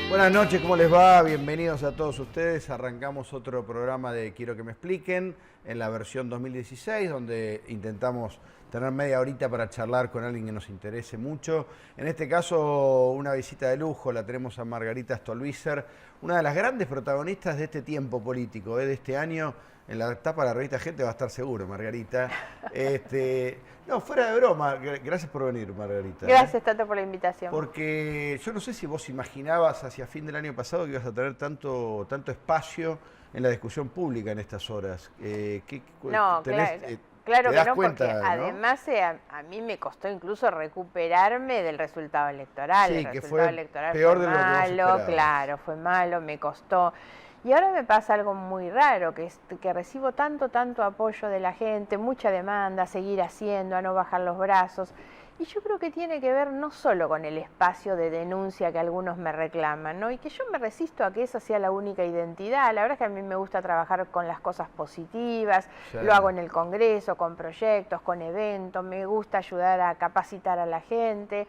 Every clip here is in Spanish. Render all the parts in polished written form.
Buenas noches, ¿cómo les va? Bienvenidos a todos ustedes. Arrancamos otro programa de Quiero que me expliquen en la versión 2016, donde intentamos tener media horita para charlar con alguien que nos interese mucho. En este caso, una visita de lujo, la tenemos a Margarita Stolbizer, una de las grandes protagonistas de este tiempo político, de este año. En la tapa de la revista Gente va a estar seguro, Margarita. No, fuera de broma, gracias por venir, Margarita. Gracias, Tato, por la invitación. Porque yo no sé si vos imaginabas hacia fin del año pasado que ibas a tener tanto espacio en la discusión pública en estas horas. No, claro que no, cuenta, porque ¿no? además a mí me costó incluso recuperarme del resultado electoral. Sí, el que resultado fue electoral peor fue de lo que vos malo, esperabas. claro, fue malo, me costó. Y ahora me pasa algo muy raro, que recibo tanto apoyo de la gente, mucha demanda, a seguir haciendo, a no bajar los brazos. Y yo creo que tiene que ver no solo con el espacio de denuncia que algunos me reclaman, ¿no? Y que yo me resisto a que esa sea la única identidad. La verdad es que a mí me gusta trabajar con las cosas positivas, Sí. Lo hago en el Congreso, con proyectos, con eventos, me gusta ayudar a capacitar a la gente.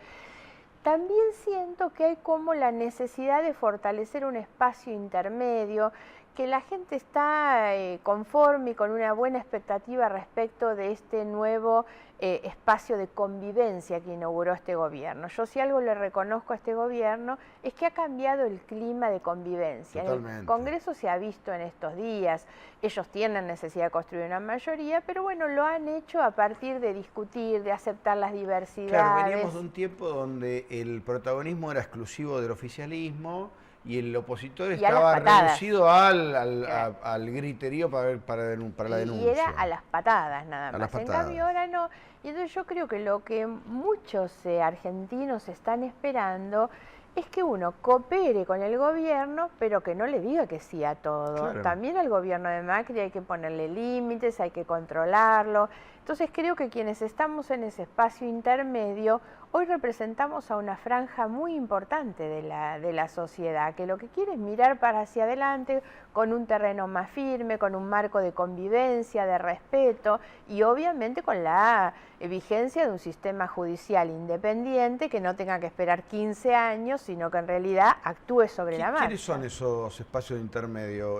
También siento que hay como la necesidad de fortalecer un espacio intermedio, que la gente está conforme y con una buena expectativa respecto de este nuevo espacio de convivencia que inauguró este gobierno. Yo si algo le reconozco a este gobierno es que ha cambiado el clima de convivencia. Totalmente. En el Congreso se ha visto en estos días, ellos tienen necesidad de construir una mayoría, pero bueno, lo han hecho a partir de discutir, de aceptar las diversidades. Claro, veníamos de un tiempo donde el protagonismo era exclusivo del oficialismo y el opositor estaba reducido al griterío para la denuncia. Y era a las patadas nada más. En cambio ahora no. Y entonces yo creo que lo que muchos argentinos están esperando es que uno coopere con el gobierno, pero que no le diga que sí a todo. Claro. También al gobierno de Macri hay que ponerle límites, hay que controlarlo. Entonces creo que quienes estamos en ese espacio intermedio, hoy representamos a una franja muy importante de la sociedad, que lo que quiere es mirar para hacia adelante con un terreno más firme, con un marco de convivencia, de respeto y obviamente con la vigencia de un sistema judicial independiente que no tenga que esperar 15 años, sino que en realidad actúe sobre la marcha. ¿Quiénes son esos espacios de intermedio?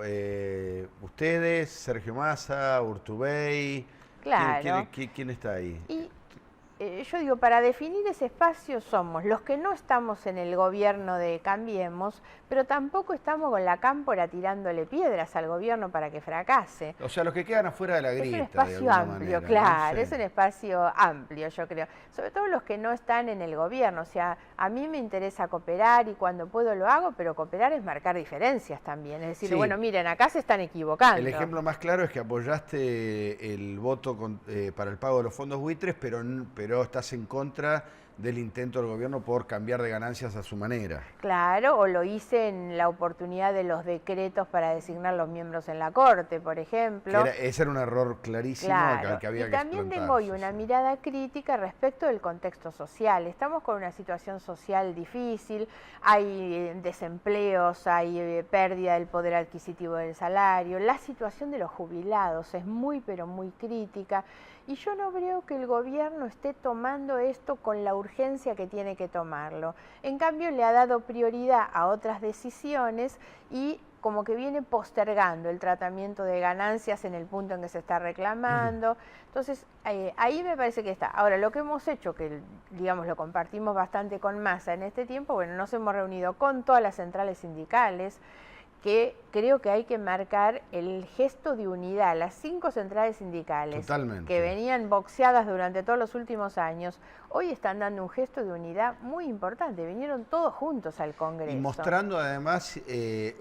¿Ustedes, Sergio Massa, Urtubey? Claro. ¿Quién está ahí? Y yo digo, para definir ese espacio somos los que no estamos en el gobierno de Cambiemos, pero tampoco estamos con la cámpora tirándole piedras al gobierno para que fracase. O sea, los que quedan afuera de la grieta. Es un espacio amplio, manera, claro, ¿no? es un espacio amplio, yo creo. Sobre todo los que no están en el gobierno. O sea, a mí me interesa cooperar y cuando puedo lo hago, pero cooperar es marcar diferencias también. Es decir, Sí. bueno, miren, acá se están equivocando. El ejemplo más claro es que apoyaste el voto para el pago de los fondos buitres, pero estás en contra del intento del gobierno por cambiar de ganancias a su manera. Claro, o lo hice en la oportunidad de los decretos para designar los miembros en la Corte, por ejemplo. Ese era un error clarísimo al que había que explotarse. Y también tengo hoy una mirada crítica respecto del contexto social. Estamos con una situación social difícil, hay desempleos, hay pérdida del poder adquisitivo del salario, la situación de los jubilados es muy pero muy crítica. Y yo no veo que el gobierno esté tomando esto con la urgencia que tiene que tomarlo. En cambio, le ha dado prioridad a otras decisiones y como que viene postergando el tratamiento de ganancias en el punto en que se está reclamando. Entonces, ahí me parece que está. Ahora, lo que hemos hecho, que digamos lo compartimos bastante con Massa en este tiempo, bueno, nos hemos reunido con todas las centrales sindicales, que creo que hay que marcar el gesto de unidad. Las 5 centrales sindicales que venían boxeadas durante todos los últimos años, hoy están dando un gesto de unidad muy importante. Vinieron todos juntos al Congreso. Y mostrando además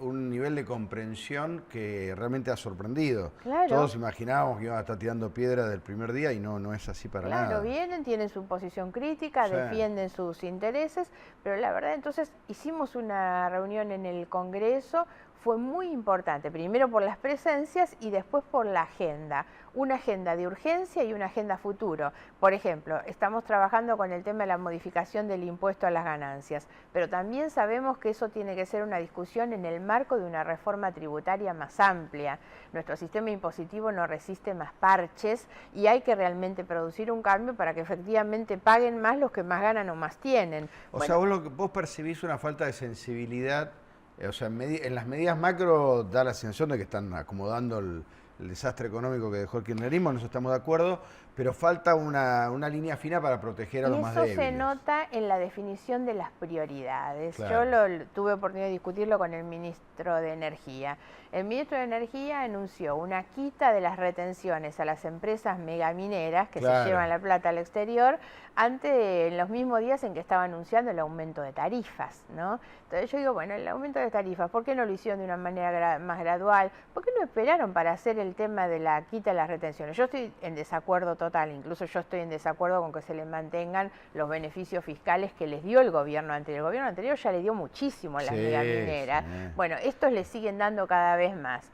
un nivel de comprensión que realmente ha sorprendido. Claro. Todos imaginábamos que iban a estar tirando piedra del primer día y no es así para nada. Claro, vienen, tienen su posición crítica, sí, defienden sus intereses, pero la verdad, entonces hicimos una reunión en el Congreso. Fue muy importante, primero por las presencias y después por la agenda. Una agenda de urgencia y una agenda futuro. Por ejemplo, estamos trabajando con el tema de la modificación del impuesto a las ganancias, pero también sabemos que eso tiene que ser una discusión en el marco de una reforma tributaria más amplia. Nuestro sistema impositivo no resiste más parches y hay que realmente producir un cambio para que efectivamente paguen más los que más ganan o más tienen. O sea, vos percibís una falta de sensibilidad O sea, en las medidas macro da la sensación de que están acomodando el desastre económico que dejó el kirchnerismo, en eso estamos de acuerdo, pero falta una línea fina para proteger a los más débiles. Y eso se nota en la definición de las prioridades. Claro. Yo tuve oportunidad de discutirlo con el ministro de Energía. El ministro de Energía anunció una quita de las retenciones a las empresas megamineras que se llevan la plata al exterior en los mismos días en que estaba anunciando el aumento de tarifas, ¿no? Entonces yo digo, bueno, el aumento de tarifas, ¿por qué no lo hicieron de una manera más gradual? ¿Por qué no esperaron para hacer el tema de la quita de las retenciones? Yo estoy en desacuerdo total, incluso yo estoy en desacuerdo con que se le mantengan los beneficios fiscales que les dio el gobierno anterior. El gobierno anterior ya le dio muchísimo a las megamineras. Sí. Bueno, estos le siguen dando cada vez más.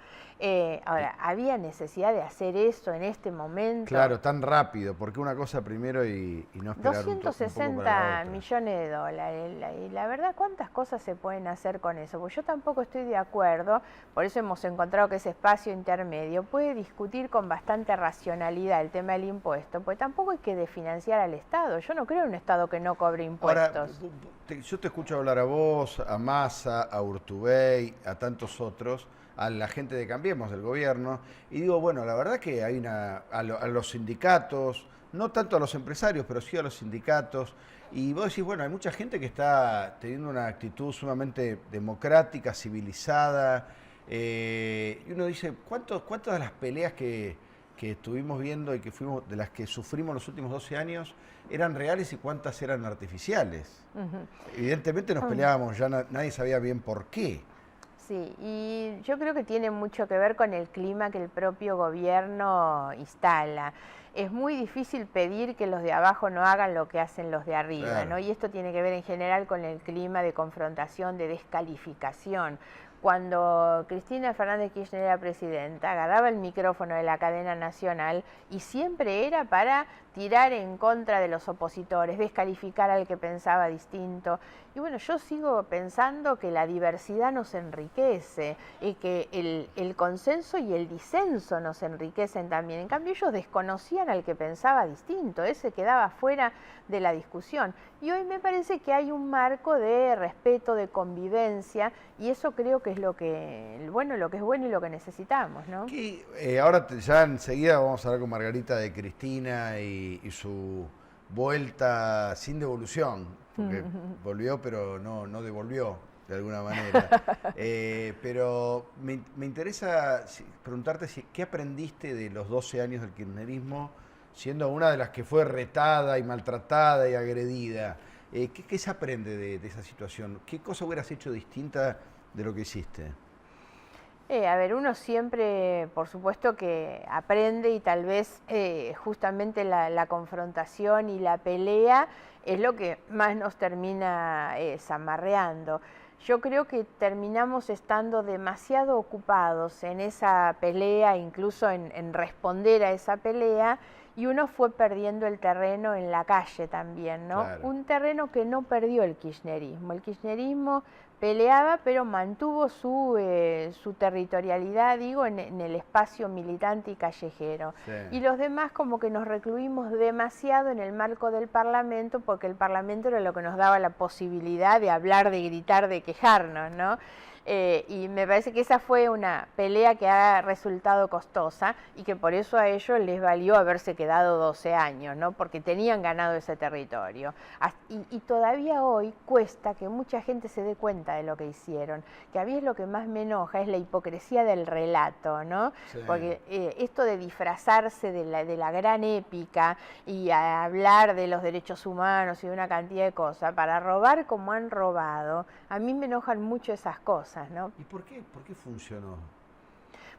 Ahora, ¿había necesidad de hacer eso en este momento? Claro, tan rápido, porque una cosa primero y no esperar 260 millones de dólares. Y la verdad, ¿cuántas cosas se pueden hacer con eso? Porque yo tampoco estoy de acuerdo, por eso hemos encontrado que ese espacio intermedio puede discutir con bastante racionalidad el tema del impuesto, porque tampoco hay que desfinanciar al Estado. Yo no creo en un Estado que no cobre impuestos. Ahora, yo te escucho hablar a vos, a Massa, a Urtubey, a tantos otros, a la gente de Cambiemos, del gobierno, y digo, bueno, la verdad que hay a los sindicatos, no tanto a los empresarios, pero sí a los sindicatos, y vos decís, bueno, hay mucha gente que está teniendo una actitud sumamente democrática, civilizada, y uno dice, ¿cuántas de las peleas que estuvimos viendo y de las que sufrimos los últimos 12 años eran reales y cuántas eran artificiales? Evidentemente nos peleábamos, ya nadie sabía bien por qué. Sí, y yo creo que tiene mucho que ver con el clima que el propio gobierno instala. Es muy difícil pedir que los de abajo no hagan lo que hacen los de arriba, claro, ¿no? Y esto tiene que ver en general con el clima de confrontación, de descalificación. Cuando Cristina Fernández Kirchner era presidenta, agarraba el micrófono de la cadena nacional y siempre era para tirar en contra de los opositores, descalificar al que pensaba distinto. Y bueno, yo sigo pensando que la diversidad nos enriquece y que el consenso y el disenso nos enriquecen también. En cambio, ellos desconocían al que pensaba distinto, ese quedaba fuera de la discusión. Y hoy me parece que hay un marco de respeto, de convivencia, y eso creo que es lo que es bueno y lo que necesitamos, ¿no? Ahora ya enseguida vamos a hablar con Margarita de Cristina y su vuelta sin devolución, porque volvió pero no devolvió de alguna manera. Pero me interesa preguntarte ¿qué aprendiste de los 12 años del kirchnerismo, siendo una de las que fue retada y maltratada y agredida? ¿Qué se aprende de esa situación? ¿Qué cosa hubieras hecho distinta de lo que hiciste? A ver, uno siempre, por supuesto que aprende y tal vez justamente la confrontación y la pelea es lo que más nos termina zamarreando. Yo creo que terminamos estando demasiado ocupados en esa pelea, incluso en responder a esa pelea, y uno fue perdiendo el terreno en la calle también, ¿no? Claro. Un terreno que no perdió el kirchnerismo. El kirchnerismo peleaba, pero mantuvo su territorialidad, digo, en el espacio militante y callejero. Sí. Y los demás como que nos recluimos demasiado en el marco del Parlamento, porque el Parlamento era lo que nos daba la posibilidad de hablar, de gritar, de quejarnos, ¿no? Y me parece que esa fue una pelea que ha resultado costosa y que por eso a ellos les valió haberse quedado 12 años, ¿no? Porque tenían ganado ese territorio. Y todavía hoy cuesta que mucha gente se dé cuenta de lo que hicieron, que a mí es lo que más me enoja, es la hipocresía del relato, ¿no? Sí. Porque esto de disfrazarse de la gran épica y a hablar de los derechos humanos y de una cantidad de cosas, para robar como han robado, a mí me enojan mucho esas cosas, ¿no? ¿Y por qué funcionó?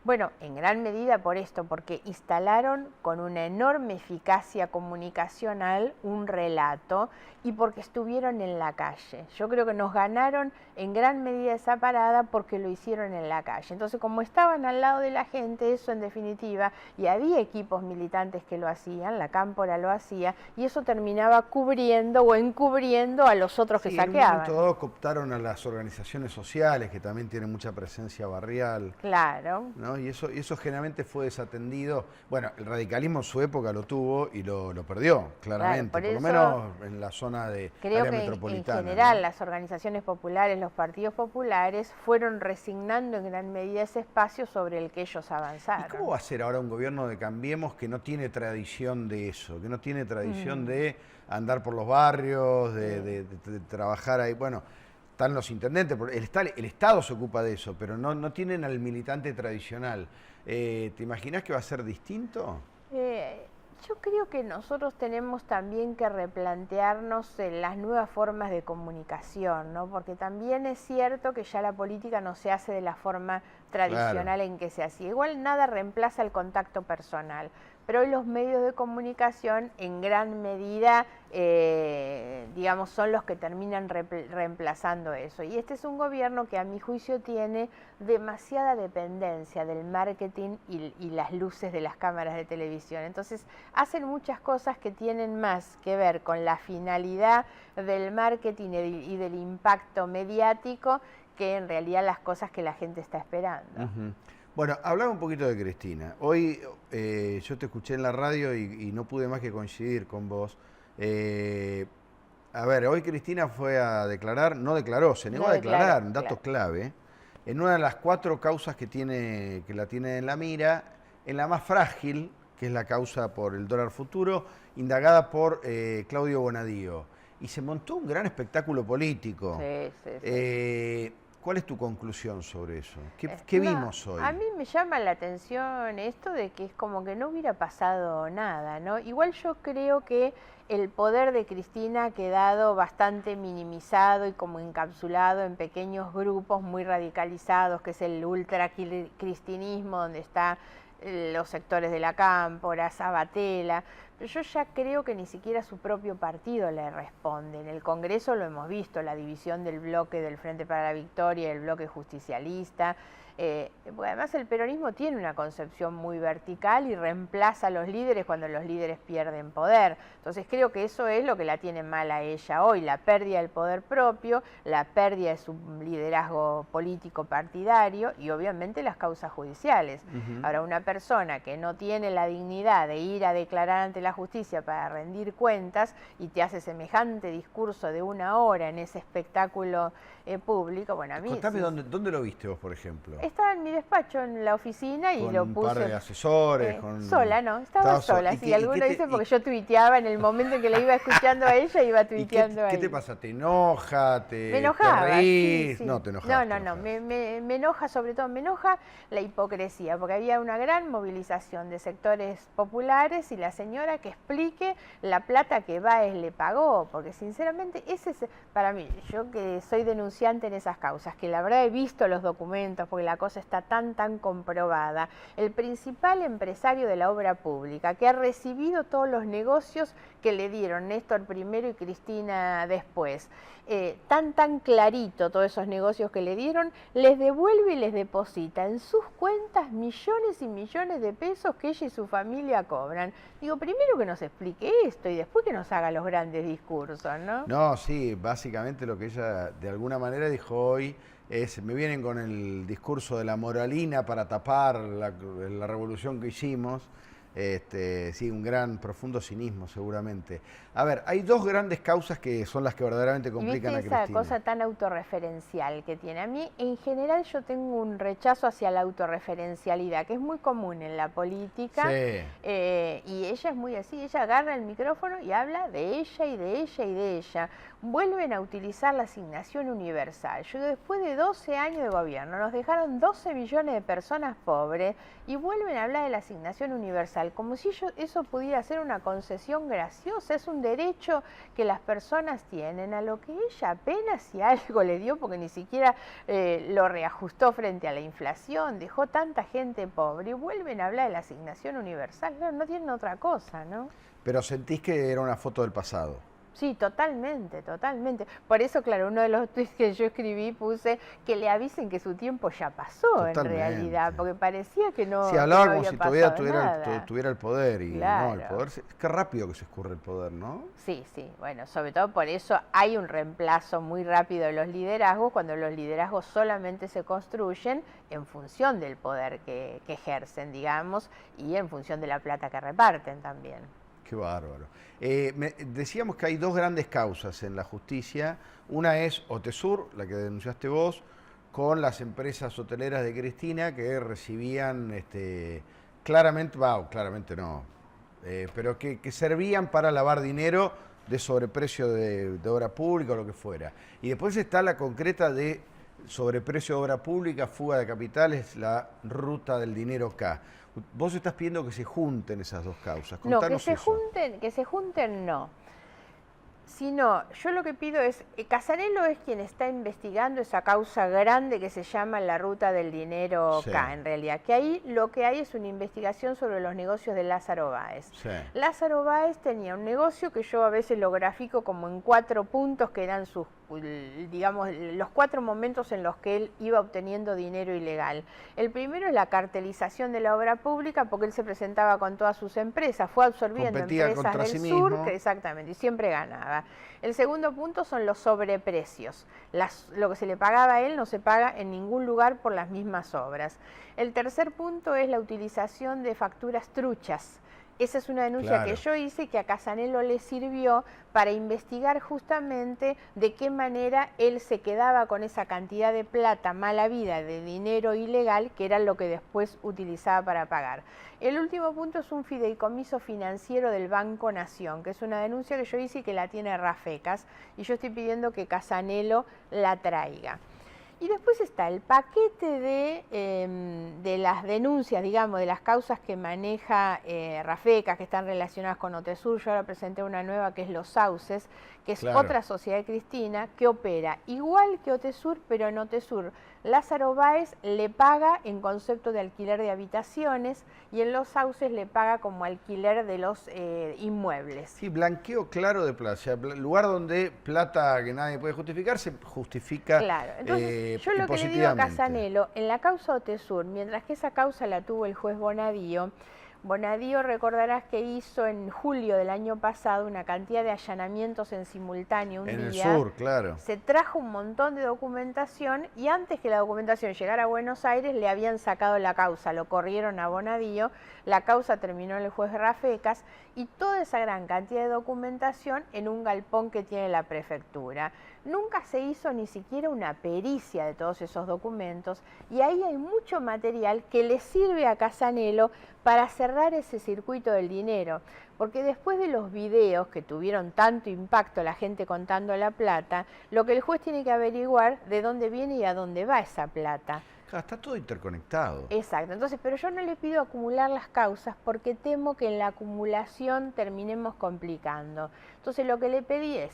Bueno, en gran medida por esto, porque instalaron con una enorme eficacia comunicacional un relato y porque estuvieron en la calle. Yo creo que nos ganaron en gran medida esa parada porque lo hicieron en la calle. Entonces, como estaban al lado de la gente, eso en definitiva, y había equipos militantes que lo hacían, la Cámpora lo hacía, y eso terminaba cubriendo o encubriendo a los otros que saqueaban. En un momento dado cooptaron a las organizaciones sociales, que también tienen mucha presencia barrial. Claro. ¿No? ¿no? Y eso generalmente fue desatendido. Bueno, el radicalismo en su época lo tuvo y lo perdió, claramente, Claro, por lo menos en la zona de creo área que metropolitana. en general ¿no? las organizaciones populares, los partidos populares, fueron resignando en gran medida ese espacio sobre el que ellos avanzaron. ¿Y cómo va a ser ahora un gobierno de Cambiemos que no tiene tradición de eso, que no tiene tradición de andar por los barrios, de trabajar ahí? Bueno, están los intendentes, el Estado se ocupa de eso, pero no tienen al militante tradicional. ¿Te imaginas que va a ser distinto? Yo creo que nosotros tenemos también que replantearnos las nuevas formas de comunicación, ¿no? Porque también es cierto que ya la política no se hace de la forma tradicional en que se hacía. Igual nada reemplaza el contacto personal, pero hoy los medios de comunicación en gran medida, digamos, son los que terminan reemplazando eso. Y este es un gobierno que a mi juicio tiene demasiada dependencia del marketing y las luces de las cámaras de televisión. Entonces hacen muchas cosas que tienen más que ver con la finalidad del marketing y del impacto mediático que en realidad las cosas que la gente está esperando. Bueno, hablaba un poquito de Cristina. Hoy yo te escuché en la radio y no pude más que coincidir con vos. A ver, hoy Cristina fue a declarar, no declaró, se negó a declarar, un dato clave, en una de las 4 causas que la tiene en la mira, en la más frágil, que es la causa por el dólar futuro, indagada por Claudio Bonadío. Y se montó un gran espectáculo político. Sí. ¿Cuál es tu conclusión sobre eso? ¿Qué vimos hoy? A mí me llama la atención esto de que es como que no hubiera pasado nada, ¿no? Igual yo creo que el poder de Cristina ha quedado bastante minimizado y como encapsulado en pequeños grupos muy radicalizados, que es el ultracristinismo, donde está los sectores de la Cámpora, Sabatella, pero yo ya creo que ni siquiera su propio partido le responde. En el Congreso lo hemos visto, la división del bloque del Frente para la Victoria y el bloque justicialista, porque además el peronismo tiene una concepción muy vertical y reemplaza a los líderes cuando los líderes pierden poder. Entonces creo que eso es lo que la tiene mal a ella hoy, la pérdida del poder propio, la pérdida de su liderazgo político partidario y obviamente las causas judiciales. Ahora, una persona que no tiene la dignidad de ir a declarar ante la justicia para rendir cuentas y te hace semejante discurso de 1 hora en ese espectáculo público, bueno, a mí... Contame, ¿dónde lo viste vos, por ejemplo? Estaba en mi despacho, en la oficina, y lo puse... ¿Con un par de asesores? Sola, ¿no? Estaba sola. Sí, algunos dicen porque yo tuiteaba en el momento en que la iba escuchando a ella, iba tuiteando ahí. ¿Qué te pasa? ¿Te enoja? Me enojaba, ¿Te reís? sí. No, te enojas. No. Me enoja, sobre todo me enoja la hipocresía, porque había una gran movilización de sectores populares y la señora que explique la plata que Báez le pagó, porque sinceramente ese es, para mí, yo que soy denunciante en esas causas, que la verdad he visto los documentos, porque la cosa está tan comprobada, el principal empresario de la obra pública, que ha recibido todos los negocios que le dieron Néstor primero y Cristina después, tan clarito todos esos negocios que le dieron, les devuelve y les deposita en sus cuentas millones y millones de pesos que ella y su familia cobran. Digo, primero que nos explique esto y después que nos haga los grandes discursos, ¿no? No, sí, básicamente lo que ella de alguna manera dijo hoy es, me vienen con el discurso de la moralina para tapar la revolución que hicimos. Sí, un gran, profundo cinismo seguramente. A ver, hay 2 grandes causas que son las que verdaderamente complican a Cristina. Esa cosa tan autorreferencial que tiene. A mí, en general, yo tengo un rechazo hacia la autorreferencialidad, que es muy común en la política. Sí. Y ella es muy así, ella agarra el micrófono y habla de ella y de ella y de ella. Vuelven a utilizar la asignación universal. Yo, después de 12 años de gobierno, nos dejaron 12 millones de personas pobres y vuelven a hablar de la asignación universal, como si eso pudiera ser una concesión graciosa. Es un derecho que las personas tienen, a lo que ella apenas si algo le dio, porque ni siquiera lo reajustó frente a la inflación, dejó tanta gente pobre y vuelven a hablar de la asignación universal. No tienen otra cosa, ¿no? Pero sentís que era una foto del pasado. Sí, totalmente, totalmente. Por eso, claro, uno de los tweets que yo escribí puse que le avisen que su tiempo ya pasó Totalmente. en realidad, porque parecía que no, Si hablaba que no como había si todavía pasado nada. tuviera el poder y no, el Claro. poder, qué rápido que se escurre el poder, ¿no? Sí, sí, bueno, sobre todo por eso hay un reemplazo muy rápido de los liderazgos, cuando los liderazgos solamente se construyen en función del poder que ejercen, digamos, y en función de la plata que reparten también. Qué bárbaro. Decíamos que hay dos grandes causas en la justicia. Una es Otesur, la que denunciaste vos, con las empresas hoteleras de Cristina que recibían claramente, claramente no, pero que servían para lavar dinero de sobreprecio de obra pública o lo que fuera. Y después está la concreta de sobreprecio de obra pública, fuga de capitales, la ruta del dinero K. Vos estás pidiendo que se junten esas dos causas. No, Contanos que se junten no. Sino, yo lo que pido es, Casanello es quien está investigando esa causa grande que se llama la ruta del dinero K, en realidad, que ahí lo que hay es una investigación sobre los negocios de Lázaro Báez. Sí. Lázaro Báez tenía un negocio que yo a veces lo grafico como en 4 puntos, que eran sus, digamos, los 4 momentos en los que él iba obteniendo dinero ilegal. El primero es la cartelización de la obra pública, porque él se presentaba con todas sus empresas, fue absorbiendo empresas del sur, que exactamente, y siempre ganaba. El segundo punto son los sobreprecios. Lo que se le pagaba a él no se paga en ningún lugar por las mismas obras. El tercer punto es la utilización de facturas truchas. Esa es una denuncia que yo hice y que a Casanello le sirvió para investigar justamente de qué manera él se quedaba con esa cantidad de plata mala vida, de dinero ilegal, que era lo que después utilizaba para pagar. El último punto es un fideicomiso financiero del Banco Nación, que es una denuncia que yo hice y que la tiene Rafecas, y yo estoy pidiendo que Casanello la traiga. Y después está el paquete de las denuncias, digamos, de las causas que maneja Rafecas, que están relacionadas con Otesur. Yo ahora presenté una nueva que es Los Sauces, que es otra sociedad de Cristina, que opera igual que Otesur, pero en Otesur Lázaro Báez le paga en concepto de alquiler de habitaciones y en Los Sauces le paga como alquiler de los inmuebles. Sí, blanqueo claro de plata. O sea, lugar donde plata que nadie puede justificar, se justifica. Claro, entonces yo lo que le digo a Casanello, en la causa Otesur, mientras que esa causa la tuvo el juez Bonadío, Bonadío, recordarás que hizo en julio del año pasado una cantidad de allanamientos en simultáneo un día. En el sur, claro. Se trajo un montón de documentación y antes que la documentación llegara a Buenos Aires le habían sacado la causa, lo corrieron a Bonadío, la causa terminó en el juez Rafecas y toda esa gran cantidad de documentación en un galpón que tiene la prefectura. Nunca se hizo ni siquiera una pericia de todos esos documentos y ahí hay mucho material que le sirve a Casanello para cerrar ese circuito del dinero, porque después de los videos que tuvieron tanto impacto, la gente contando la plata, lo que el juez tiene que averiguar de dónde viene y a dónde va esa plata. Claro, está todo interconectado. Exacto, entonces, pero yo no le pido acumular las causas porque temo que en la acumulación terminemos complicando. Entonces lo que le pedí es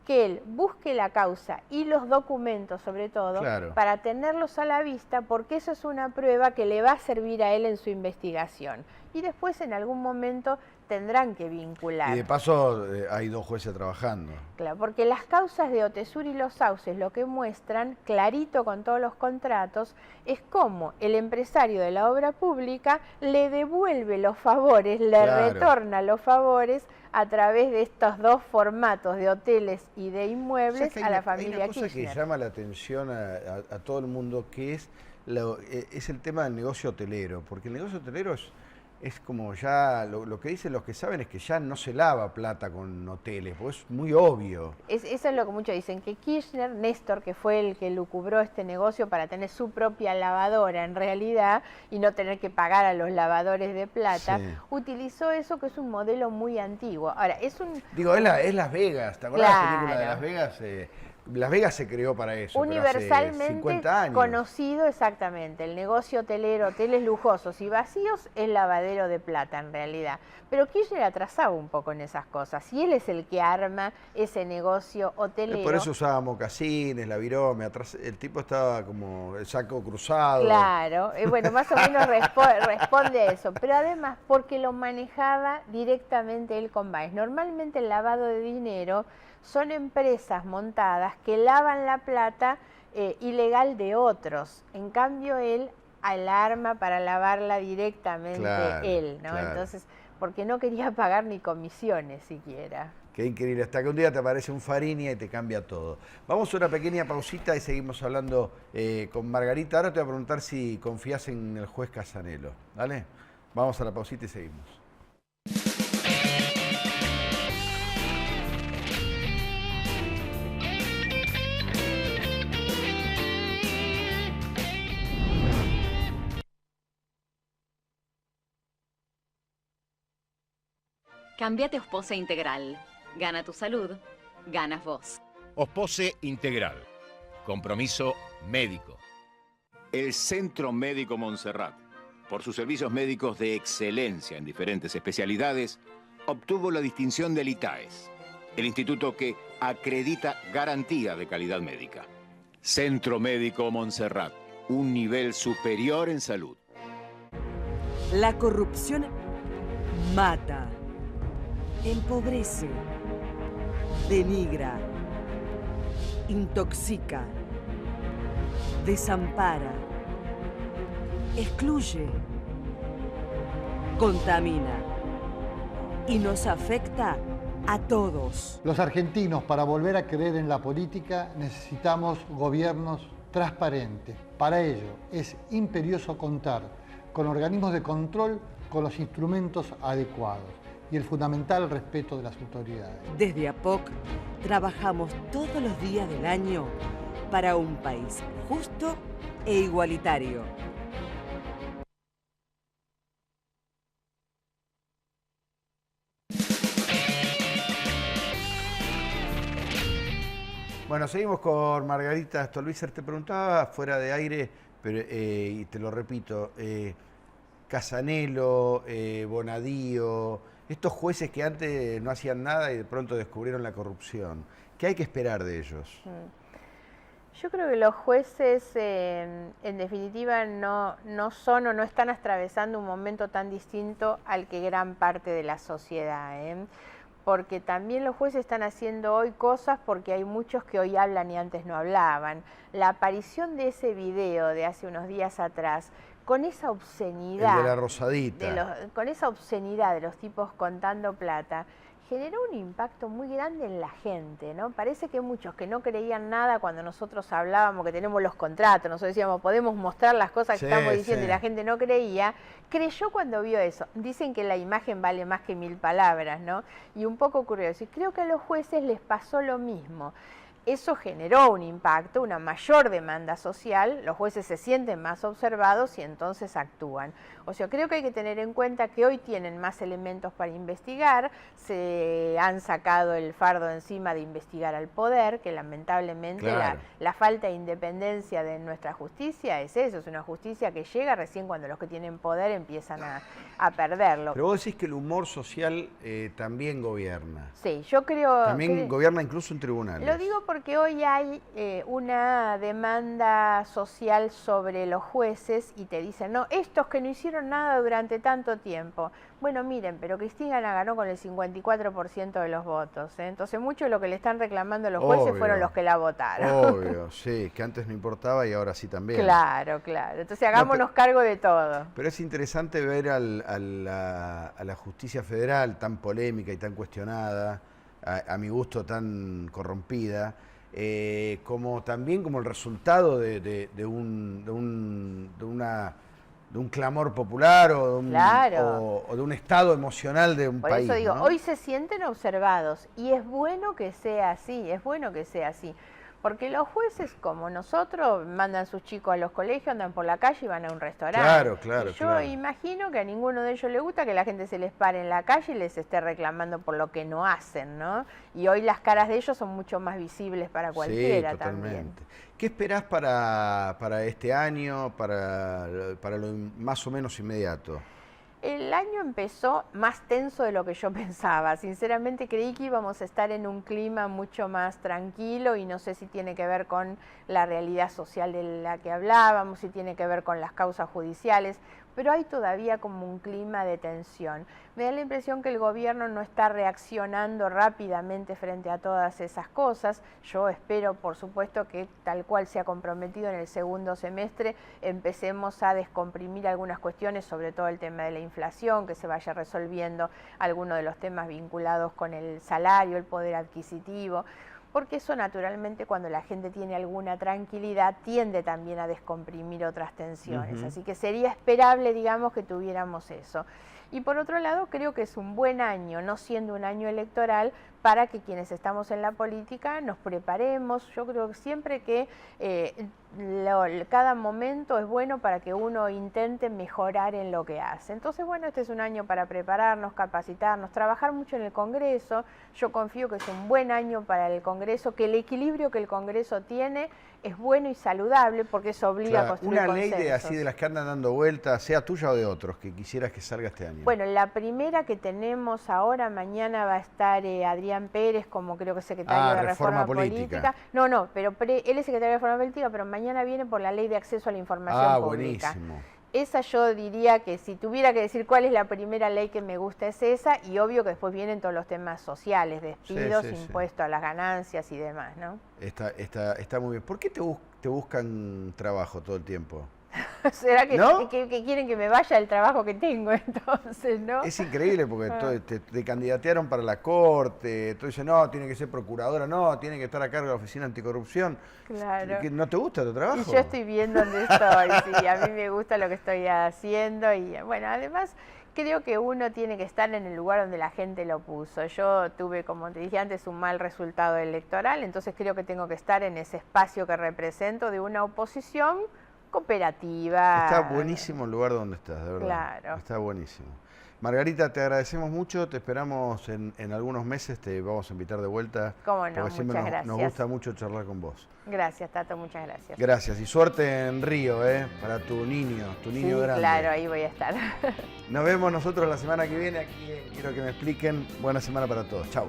que él busque la causa y los documentos sobre todo para tenerlos a la vista, porque eso es una prueba que le va a servir a él en su investigación. Y después en algún momento tendrán que vincular. Y de paso hay 2 jueces trabajando. Claro, porque las causas de Otesur y Los Sauces lo que muestran, clarito con todos los contratos, es cómo el empresario de la obra pública le devuelve los favores, le retorna los favores a través de estos 2 formatos de hoteles y de inmuebles a la familia Kirchner. Hay una cosa que llama la atención a todo el mundo, que es el tema del negocio hotelero, porque el negocio hotelero es como ya, lo que dicen los que saben es que ya no se lava plata con hoteles, porque es muy obvio. Eso es lo que muchos dicen, que Kirchner, Néstor, que fue el que lucubró este negocio para tener su propia lavadora en realidad y no tener que pagar a los lavadores de plata, utilizó eso que es un modelo muy antiguo. Ahora, Digo, es Las Vegas, ¿te acuerdas la película de Las Vegas? Las Vegas se creó para eso, pero hace universalmente 50 años. conocido exactamente. El negocio hotelero, hoteles lujosos y vacíos, es lavadero de plata en realidad. Pero Kirchner atrasaba un poco en esas cosas y él es el que arma ese negocio hotelero. Por eso usaba mocasines, la virome, el tipo estaba como el saco cruzado. Claro, bueno, más o menos responde a eso, pero además porque lo manejaba directamente él con Baez. Normalmente el lavado de dinero son empresas montadas que lavan la plata ilegal de otros. En cambio, él alarma para lavarla directamente él, ¿no? Claro. Entonces, porque no quería pagar ni comisiones siquiera. Qué increíble, hasta que un día te aparece un Fariña y te cambia todo. Vamos a una pequeña pausita y seguimos hablando con Margarita. Ahora te voy a preguntar si confías en el juez Casanelo, ¿vale? Vamos a la pausita y seguimos. Cámbiate a Ospose Integral. Gana tu salud, ganas vos. Ospose Integral. Compromiso médico. El Centro Médico Montserrat, por sus servicios médicos de excelencia en diferentes especialidades, obtuvo la distinción del ITAES, el instituto que acredita garantía de calidad médica. Centro Médico Montserrat, un nivel superior en salud. La corrupción mata, empobrece, denigra, intoxica, desampara, excluye, contamina y nos afecta a todos. Los argentinos, para volver a creer en la política, necesitamos gobiernos transparentes. Para ello es imperioso contar con organismos de control con los instrumentos adecuados y el fundamental respeto de las autoridades. Desde APOC trabajamos todos los días del año para un país justo e igualitario. Bueno, seguimos con Margarita Stolbizer. Te preguntaba fuera de aire, pero, y te lo repito, Casanelo, Bonadío, estos jueces que antes no hacían nada y de pronto descubrieron la corrupción. ¿Qué hay que esperar de ellos? Yo creo que los jueces, en definitiva, no son o no están atravesando un momento tan distinto al que gran parte de la sociedad, porque también los jueces están haciendo hoy cosas porque hay muchos que hoy hablan y antes no hablaban. La aparición de ese video de hace unos días atrás, con esa obscenidad, el de la rosadita, con esa obscenidad de los tipos contando plata, generó un impacto muy grande en la gente, ¿no? Parece que muchos que no creían nada cuando nosotros hablábamos que tenemos los contratos, nosotros decíamos podemos mostrar las cosas que estamos diciendo y la gente no creía, creyó cuando vio eso. Dicen que la imagen vale más que 1000 palabras, ¿no? Y un poco ocurrió eso. Y creo que a los jueces les pasó lo mismo. Eso generó un impacto, una mayor demanda social, los jueces se sienten más observados y entonces actúan. O sea, creo que hay que tener en cuenta que hoy tienen más elementos para investigar, se han sacado el fardo encima de investigar al poder, que lamentablemente la falta de independencia de nuestra justicia es eso, es una justicia que llega recién cuando los que tienen poder empiezan a perderlo. Pero vos decís que el humor social también gobierna. Sí, yo creo... También gobierna incluso en tribunales. Lo digo porque hoy hay una demanda social sobre los jueces y te dicen, no, estos que no hicieron nada durante tanto tiempo. Bueno, miren, pero Cristina la ganó con el 54% de los votos, Entonces mucho de lo que le están reclamando a los jueces fueron los que la votaron. Obvio, sí, que antes no importaba y ahora sí también. Claro, claro. Entonces hagámonos cargo de todo. Pero es interesante ver a la justicia federal tan polémica y tan cuestionada, a mi gusto tan corrompida, como también como el resultado de un clamor popular o de un estado emocional de un país. Por eso digo, ¿no? hoy se sienten observados y es bueno que sea así, es bueno que sea así. Porque los jueces, como nosotros, mandan sus chicos a los colegios, andan por la calle y van a un restaurante. Claro, claro, Y yo claro. imagino que a ninguno de ellos le gusta que la gente se les pare en la calle y les esté reclamando por lo que no hacen, ¿no? Y hoy las caras de ellos son mucho más visibles para cualquiera Sí, también. totalmente. ¿Qué esperás para este año, para lo más o menos inmediato? El año empezó más tenso de lo que yo pensaba. Sinceramente creí que íbamos a estar en un clima mucho más tranquilo y no sé si tiene que ver con la realidad social de la que hablábamos, si tiene que ver con las causas judiciales, pero hay todavía como un clima de tensión. Me da la impresión que el gobierno no está reaccionando rápidamente frente a todas esas cosas. Yo espero, por supuesto, que tal cual se ha comprometido en el segundo semestre, empecemos a descomprimir algunas cuestiones, sobre todo el tema de la inflación, que se vaya resolviendo algunos de los temas vinculados con el salario, el poder adquisitivo, porque eso naturalmente cuando la gente tiene alguna tranquilidad tiende también a descomprimir otras tensiones. Así que sería esperable, digamos, que tuviéramos eso. Y por otro lado, creo que es un buen año, no siendo un año electoral, para que quienes estamos en la política nos preparemos. Yo creo que siempre que cada momento es bueno para que uno intente mejorar en lo que hace. Entonces, bueno, este es un año para prepararnos, capacitarnos, trabajar mucho en el Congreso. Yo confío que es un buen año para el Congreso, que el equilibrio que el Congreso tiene es bueno y saludable porque eso obliga a construir una ley consensos. así de las que andan dando vueltas, sea tuya o de otros, que quisieras que salga este año. Bueno, la primera que tenemos ahora, mañana va a estar Adrián Pérez como creo que secretario de Reforma Política. No, pero él es secretario de Reforma Política, pero mañana viene por la Ley de Acceso a la Información Pública. Buenísimo. Esa yo diría que si tuviera que decir cuál es la primera ley que me gusta es esa, y obvio que después vienen todos los temas sociales, despidos, impuestos a las ganancias y demás, ¿no? Está muy bien. ¿Por qué te buscan trabajo todo el tiempo? ¿Será que, ¿no? que quieren que me vaya del trabajo que tengo entonces, no? Es increíble porque te candidatearon para la corte, tú dices, no, tiene que ser procuradora, no, tiene que estar a cargo de la Oficina Anticorrupción. Claro. ¿No te gusta tu trabajo? Y yo estoy viendo dónde estoy, sí, a mí me gusta lo que estoy haciendo y bueno, además creo que uno tiene que estar en el lugar donde la gente lo puso. Yo tuve, como te dije antes, un mal resultado electoral, entonces creo que tengo que estar en ese espacio que represento de una oposición cooperativa. Está buenísimo el lugar donde estás, de verdad. Claro. Está buenísimo. Margarita, te agradecemos mucho, te esperamos en algunos meses, te vamos a invitar de vuelta. Cómo no, porque siempre muchas gracias. nos gusta mucho charlar con vos. Gracias, Tato, muchas gracias. Gracias y suerte en Río, para tu niño Sí, grande. claro, ahí voy a estar. Nos vemos nosotros la semana que viene, aquí quiero que me expliquen. Buena semana para todos, chau.